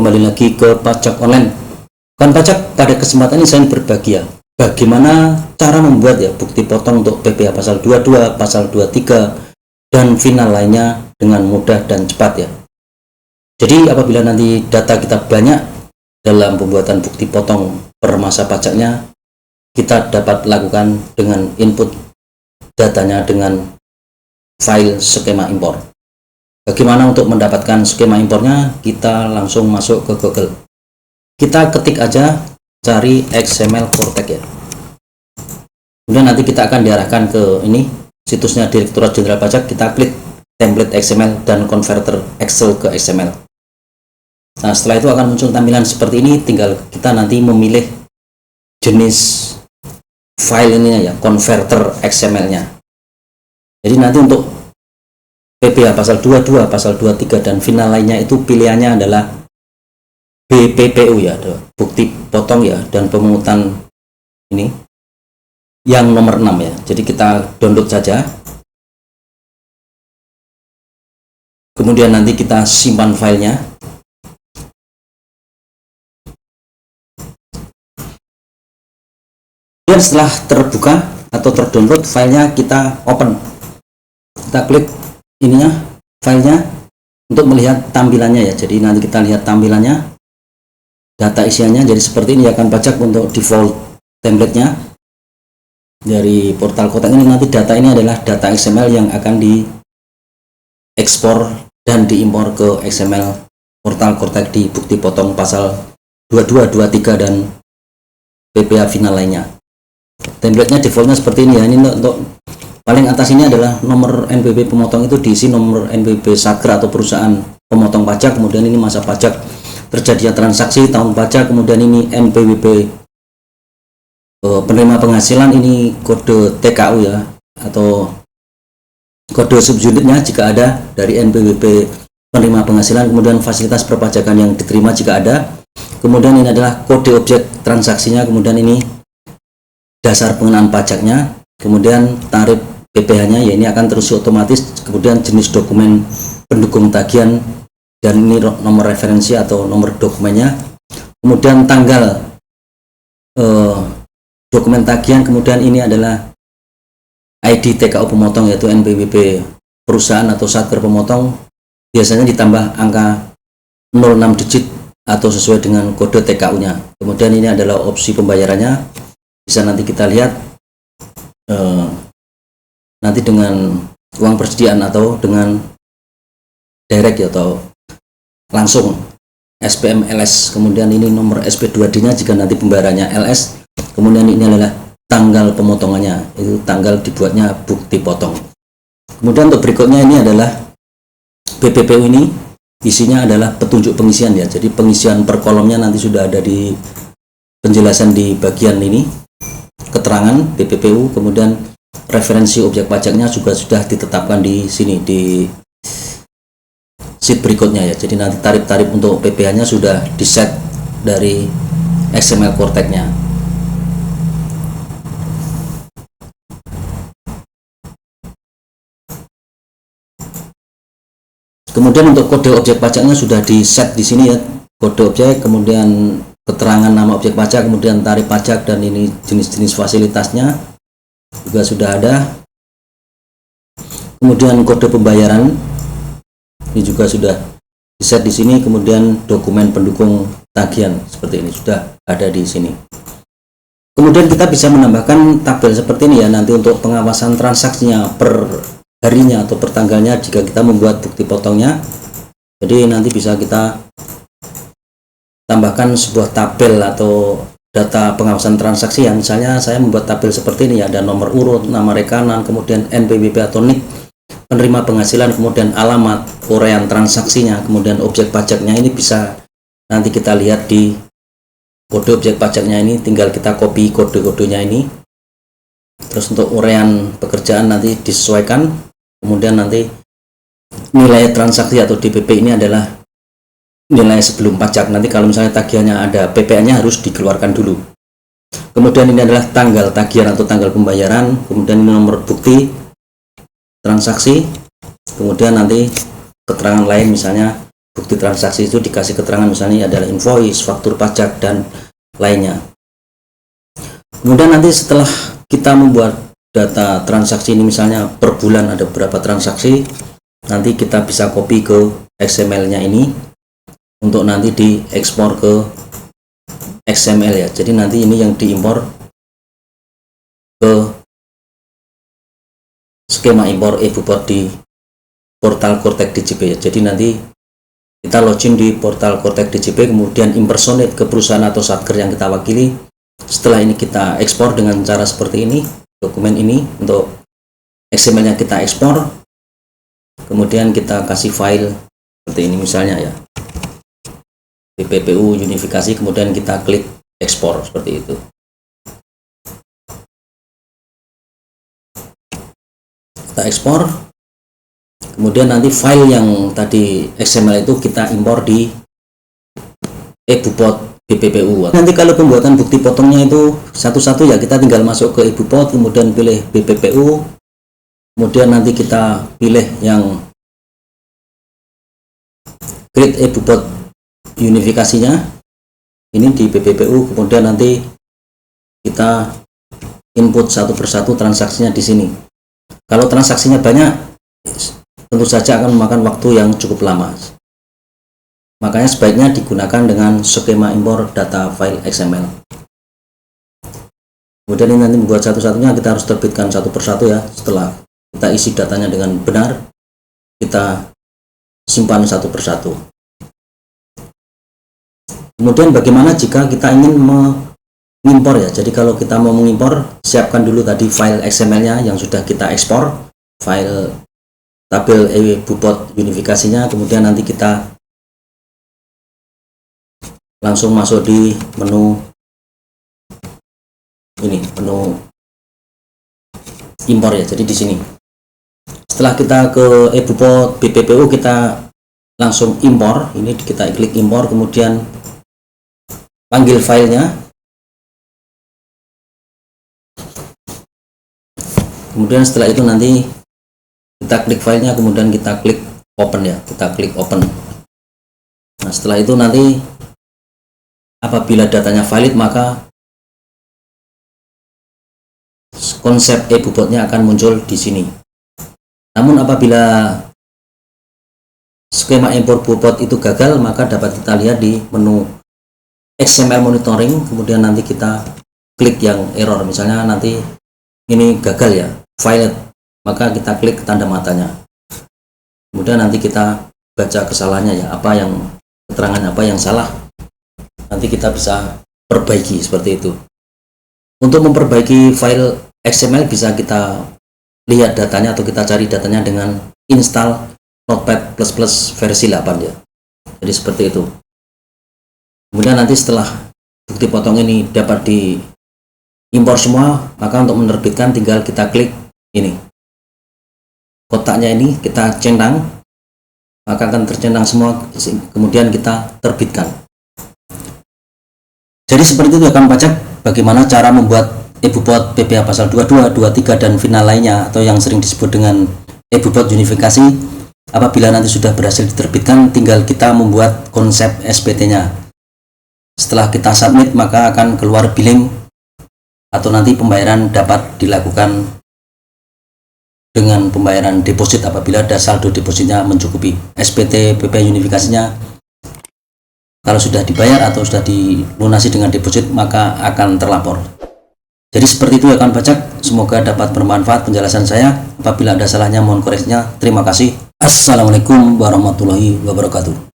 kembali lagi ke pajak online. Kan pajak, pada kesempatan ini saya berbagi ya, bagaimana cara membuat ya bukti potong untuk PPh pasal 22, pasal 23 dan final lainnya dengan mudah dan cepat ya. Jadi apabila nanti data kita banyak dalam pembuatan bukti potong per masa pajaknya, kita dapat lakukan dengan input datanya dengan file skema impor. Bagaimana untuk mendapatkan skema impornya? Kita langsung masuk ke Google. Kita ketik aja, cari XML Cortex ya. Kemudian nanti kita akan diarahkan ke ini, situsnya Direktorat Jenderal Pajak. Kita klik template XML dan converter Excel ke XML. Nah, setelah itu akan muncul tampilan seperti ini. Tinggal kita nanti memilih jenis file ini ya, converter XML-nya. Jadi nanti untuk PPh pasal 22, pasal 23 dan final lainnya itu pilihannya adalah BPPU ya, bukti potong ya, dan pemungutan ini yang nomor 6 ya. Jadi kita download saja. Kemudian nanti kita simpan filenya. Dan setelah terbuka atau terdownload filenya, kita open. Kita klik ininya, filenya, untuk melihat tampilannya ya. Jadi nanti kita lihat tampilannya, data isiannya. Jadi seperti ini ya kan pajak untuk default template-nya dari portal Cortex ini. Nanti data ini adalah data XML yang akan diekspor dan diimpor ke XML portal Cortex di bukti potong pasal 22, 23 dan PPh final lainnya. Template-nya defaultnya seperti ini ya. Ini untuk paling atas ini adalah nomor NPWP pemotong, itu diisi nomor NPWP Satker atau perusahaan pemotong pajak. Kemudian ini masa pajak terjadinya transaksi, tahun pajak. Kemudian ini NPWP penerima penghasilan, ini kode TKU ya, atau kode subunitnya jika ada dari NPWP penerima penghasilan. Kemudian fasilitas perpajakan yang diterima jika ada. Kemudian ini adalah kode objek transaksinya. Kemudian ini dasar pengenaan pajaknya. Kemudian tarif PPh-nya ya, ini akan terus otomatis. Kemudian jenis dokumen pendukung tagihan, dan ini nomor referensi atau nomor dokumennya. Kemudian tanggal dokumen tagihan. Kemudian ini adalah ID TKU pemotong, yaitu NPWP perusahaan atau satker pemotong, biasanya ditambah angka 06 digit atau sesuai dengan kode TKU-nya. Kemudian ini adalah opsi pembayarannya, bisa nanti kita lihat nanti dengan uang persediaan atau dengan direct ya, atau langsung SPM LS. Kemudian ini nomor SP2D-nya jika nanti pembayarannya LS. Kemudian ini adalah tanggal pemotongannya, itu tanggal dibuatnya bukti potong. Kemudian untuk berikutnya ini adalah BPPU. Ini isinya adalah petunjuk pengisian ya. Jadi pengisian per kolomnya nanti sudah ada di penjelasan di bagian ini, keterangan BPPU. Kemudian referensi objek pajaknya juga sudah ditetapkan di sini di sheet berikutnya ya. Jadi nanti tarif-tarif untuk PPh-nya sudah diset dari XML Cortex-nya. Kemudian untuk kode objek pajaknya sudah diset di sini ya, kode objek, kemudian keterangan nama objek pajak, kemudian tarif pajak, dan ini jenis-jenis fasilitasnya juga sudah ada. Kemudian kode pembayaran ini juga sudah diset di sini. Kemudian dokumen pendukung tagihan seperti ini sudah ada di sini. Kemudian kita bisa menambahkan tabel seperti ini ya, nanti untuk pengawasan transaksinya per harinya atau per tanggalnya jika kita membuat bukti potongnya. Jadi nanti bisa kita tambahkan sebuah tabel atau data pengawasan transaksi ya. Misalnya saya membuat tabel seperti ini ya, ada nomor urut, nama rekanan, kemudian NPWP atau NIK penerima penghasilan, kemudian alamat, uraian transaksinya, kemudian objek pajaknya. Ini bisa nanti kita lihat di kode objek pajaknya ini, tinggal kita copy kode-kodenya ini. Terus untuk uraian pekerjaan nanti disesuaikan. Kemudian nanti nilai transaksi atau DPP ini adalah nilai sebelum pajak. Nanti kalau misalnya tagihannya ada PPh-nya harus dikeluarkan dulu. Kemudian ini adalah tanggal tagihan atau tanggal pembayaran. Kemudian ini nomor bukti transaksi. Kemudian nanti keterangan lain, misalnya bukti transaksi itu dikasih keterangan misalnya adalah invoice, faktur pajak, dan lainnya. Kemudian nanti setelah kita membuat data transaksi ini, misalnya per bulan ada berapa transaksi, nanti kita bisa copy ke XML-nya ini untuk nanti diekspor ke XML ya. Jadi nanti ini yang diimpor ke skema impor eBupot di portal Kortek DJP ya. Jadi nanti kita login di portal Kortek DJP, kemudian impersonate ke perusahaan atau satker yang kita wakili. Setelah ini kita ekspor dengan cara seperti ini, dokumen ini untuk XML-nya kita ekspor, kemudian kita kasih file seperti ini misalnya ya, BPPU unifikasi, kemudian kita klik ekspor seperti itu. Kita ekspor, kemudian nanti file yang tadi XML itu kita impor di eBupot BPPU. Nanti kalau pembuatan bukti potongnya itu satu-satu ya, kita tinggal masuk ke eBupot, kemudian pilih BPPU, kemudian nanti kita pilih yang create eBupot unifikasinya ini di BPPU, kemudian nanti kita input satu persatu transaksinya di sini. Kalau transaksinya banyak, tentu saja akan memakan waktu yang cukup lama. Makanya sebaiknya digunakan dengan skema impor data file XML. Kemudian ini nanti membuat satu-satunya, kita harus terbitkan satu persatu ya. Setelah kita isi datanya dengan benar, kita simpan satu persatu. Kemudian bagaimana jika kita ingin mengimpor ya. Jadi kalau kita mau mengimpor, siapkan dulu tadi file XML-nya yang sudah kita ekspor, file tabel eBupot unifikasinya, kemudian nanti kita langsung masuk di menu ini, menu impor ya. Jadi di sini setelah kita ke eBupot BPPU, kita langsung impor. Ini kita klik impor, kemudian panggil filenya, kemudian setelah itu nanti kita klik filenya, kemudian kita klik open ya, kita klik open. Nah setelah itu nanti apabila datanya valid, maka konsep eBupotnya akan muncul di sini. Namun apabila skema impor Bupot itu gagal, maka dapat kita lihat di menu XML monitoring, kemudian nanti kita klik yang error, misalnya nanti ini gagal ya, valid, maka kita klik tanda matanya. Kemudian nanti kita baca kesalahannya ya, apa yang keterangan apa yang salah, nanti kita bisa perbaiki seperti itu. Untuk memperbaiki file XML bisa kita lihat datanya atau kita cari datanya dengan install Notepad++ versi 8 ya. Jadi seperti itu. Kemudian nanti setelah bukti potong ini dapat diimpor semua, maka untuk menerbitkan tinggal kita klik ini. Kotaknya ini kita centang, maka akan tercentang semua, kemudian kita terbitkan. Jadi seperti itu rekan pajak, bagaimana cara membuat eBupot PPh pasal 22, 23 dan final lainnya, atau yang sering disebut dengan eBupot unifikasi. Apabila nanti sudah berhasil diterbitkan, tinggal kita membuat konsep SPT-nya. Setelah kita submit, maka akan keluar billing atau nanti pembayaran dapat dilakukan dengan pembayaran deposit apabila ada saldo depositnya mencukupi. SPT PPh unifikasinya kalau sudah dibayar atau sudah dilunasi dengan deposit, maka akan terlapor. Jadi seperti itu rekan pajak, semoga dapat bermanfaat penjelasan saya. Apabila ada salahnya mohon koreksinya. Terima kasih. Assalamualaikum warahmatullahi wabarakatuh.